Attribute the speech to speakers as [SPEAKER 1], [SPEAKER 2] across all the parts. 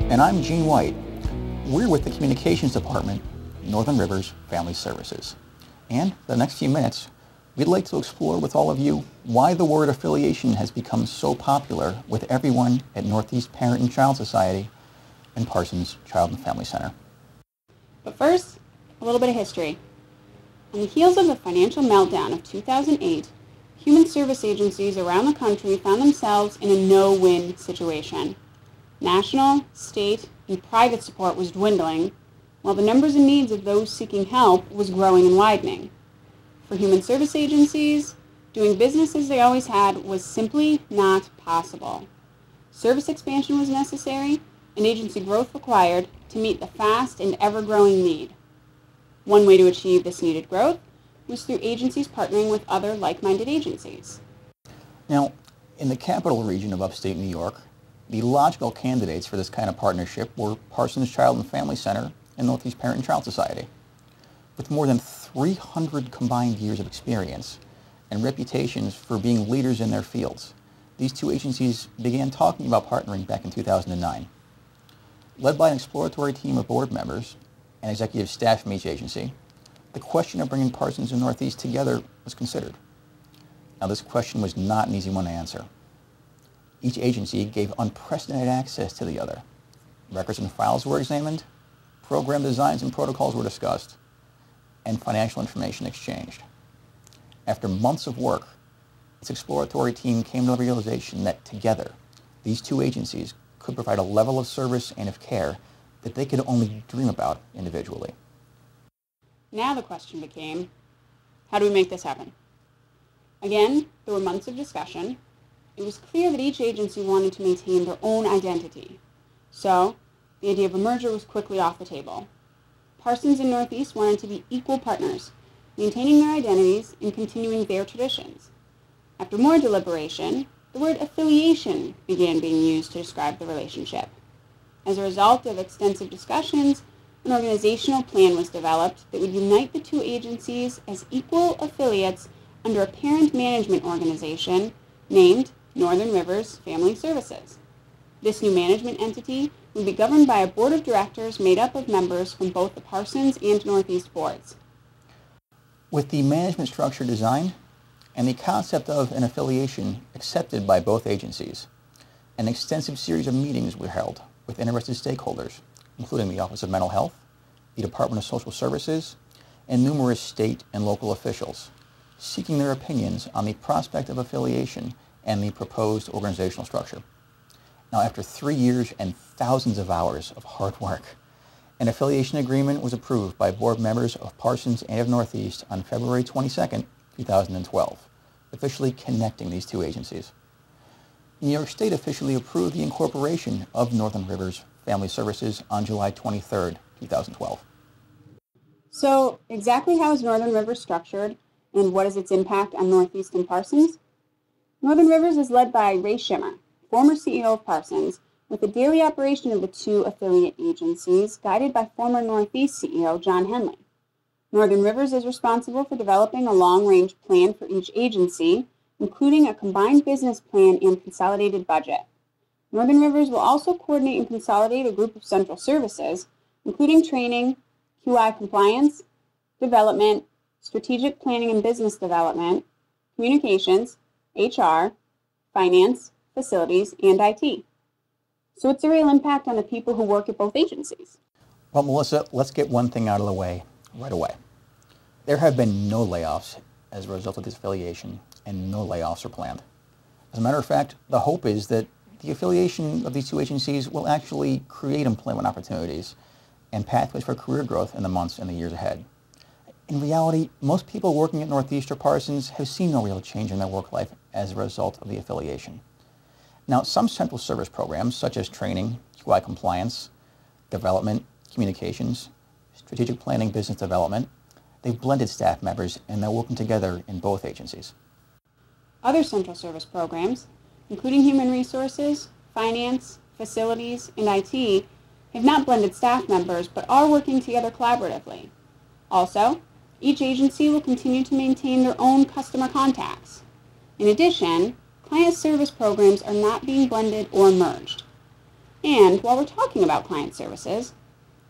[SPEAKER 1] And I'm Gene White. We're with the Communications Department, Northern Rivers Family Services. And for the next few minutes, we'd like to explore with all of you why the word affiliation has become so popular with everyone at Northeast Parent and Child Society and Parsons Child and Family Center.
[SPEAKER 2] But first, a little bit of history. On the heels of the financial meltdown of 2008, human service agencies around the country found themselves in a no-win situation. National, state, and private support was dwindling, while the numbers and needs of those seeking help was growing and widening. For human service agencies, doing business as they always had was simply not possible. Service expansion was necessary, and agency growth required to meet the fast and ever-growing need. One way to achieve this needed growth was through agencies partnering with other like-minded agencies.
[SPEAKER 1] Now, in the capital region of upstate New York, the logical candidates for this kind of partnership were Parsons Child and Family Center and Northeast Parent and Child Society. With more than 300 combined years of experience and reputations for being leaders in their fields, these two agencies began talking about partnering back in 2009. Led by an exploratory team of board members and executive staff from each agency, the question of bringing Parsons and Northeast together was considered. Now, this question was not an easy one to answer. Each agency gave unprecedented access to the other. Records and files were examined, program designs and protocols were discussed, and financial information exchanged. After months of work, its exploratory team came to the realization that together, these two agencies could provide a level of service and of care that they could only dream about individually.
[SPEAKER 2] Now the question became, how do we make this happen? Again, there were months of discussion. It was clear that each agency wanted to maintain their own identity. So, the idea of a merger was quickly off the table. Parsons and Northeast wanted to be equal partners, maintaining their identities and continuing their traditions. After more deliberation, the word affiliation began being used to describe the relationship. As a result of extensive discussions, an organizational plan was developed that would unite the two agencies as equal affiliates under a parent management organization named Northern Rivers Family Services. This new management entity would be governed by a board of directors made up of members from both the Parsons and Northeast boards.
[SPEAKER 1] With the management structure designed and the concept of an affiliation accepted by both agencies, an extensive series of meetings were held with interested stakeholders, including the Office of Mental Health, the Department of Social Services, and numerous state and local officials, seeking their opinions on the prospect of affiliation and the proposed organizational structure. Now, after 3 years and thousands of hours of hard work, an affiliation agreement was approved by board members of Parsons and of Northeast on February 22, 2012, officially connecting these two agencies. New York State officially approved the incorporation of Northern Rivers Family Services on July 23, 2012.
[SPEAKER 2] So, exactly how is Northern Rivers structured, and what is its impact on Northeast and Parsons? Northern Rivers is led by Ray Schimmer, former CEO of Parsons, with the daily operation of the two affiliate agencies guided by former Northeast CEO John Henley. Northern Rivers is responsible for developing a long-range plan for each agency, including a combined business plan and consolidated budget. Northern Rivers will also coordinate and consolidate a group of central services, including training, QI compliance, development, strategic planning and business development, communications, HR, finance, facilities, and IT. So it's a real impact on the people who work at both agencies.
[SPEAKER 1] Well, Melissa, let's get one thing out of the way right away. There have been no layoffs as a result of this affiliation, and no layoffs are planned. As a matter of fact, the hope is that the affiliation of these two agencies will actually create employment opportunities and pathways for career growth in the months and the years ahead. In reality, most people working at Northeast or Parsons have seen no real change in their work life as a result of the affiliation. Now, some central service programs, such as training, QI compliance, development, communications, strategic planning, business development, they've blended staff members and they're working together in both agencies.
[SPEAKER 2] Other central service programs, including human resources, finance, facilities, and IT, have not blended staff members but are working together collaboratively. Also, each agency will continue to maintain their own customer contacts. In addition, client service programs are not being blended or merged. And while we're talking about client services,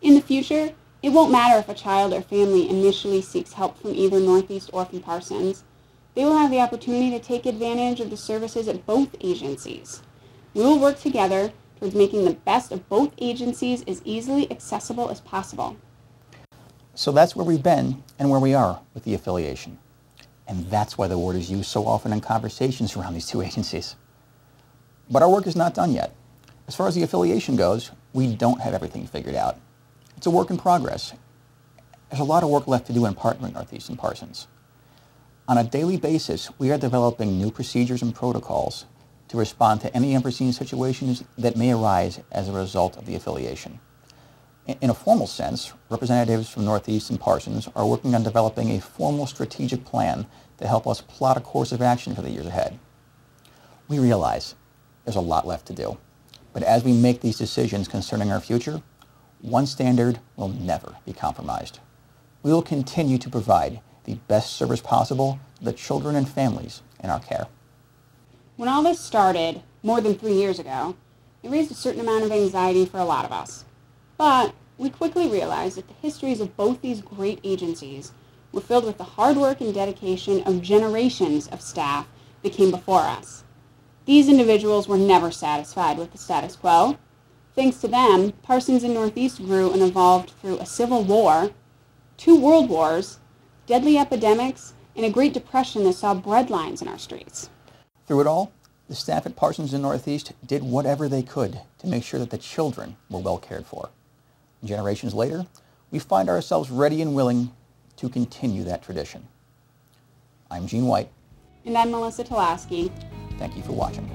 [SPEAKER 2] in the future, it won't matter if a child or family initially seeks help from either Northeast or from Parsons. They will have the opportunity to take advantage of the services at both agencies. We will work together towards making the best of both agencies as easily accessible as possible.
[SPEAKER 1] So that's where we've been and where we are with the affiliation. And that's why the word is used so often in conversations around these two agencies. But our work is not done yet. As far as the affiliation goes, we don't have everything figured out. It's a work in progress. There's a lot of work left to do in partnering Northeast and Parsons. On a daily basis, we are developing new procedures and protocols to respond to any unforeseen situations that may arise as a result of the affiliation. In a formal sense, representatives from Northeast and Parsons are working on developing a formal strategic plan to help us plot a course of action for the years ahead. We realize there's a lot left to do, but as we make these decisions concerning our future, one standard will never be compromised. We will continue to provide the best service possible to the children and families in our care.
[SPEAKER 2] When all this started, more than 3 years ago, it raised a certain amount of anxiety for a lot of us. But we quickly realized that the histories of both these great agencies were filled with the hard work and dedication of generations of staff that came before us. These individuals were never satisfied with the status quo. Thanks to them, Parsons and Northeast grew and evolved through a civil war, 2 world wars, deadly epidemics, and a Great Depression that saw bread lines in our streets.
[SPEAKER 1] Through it all, the staff at Parsons and Northeast did whatever they could to make sure that the children were well cared for. Generations later, we find ourselves ready and willing to continue that tradition. I'm Gene White.
[SPEAKER 2] And I'm Melissa Tulaski.
[SPEAKER 1] Thank you for watching.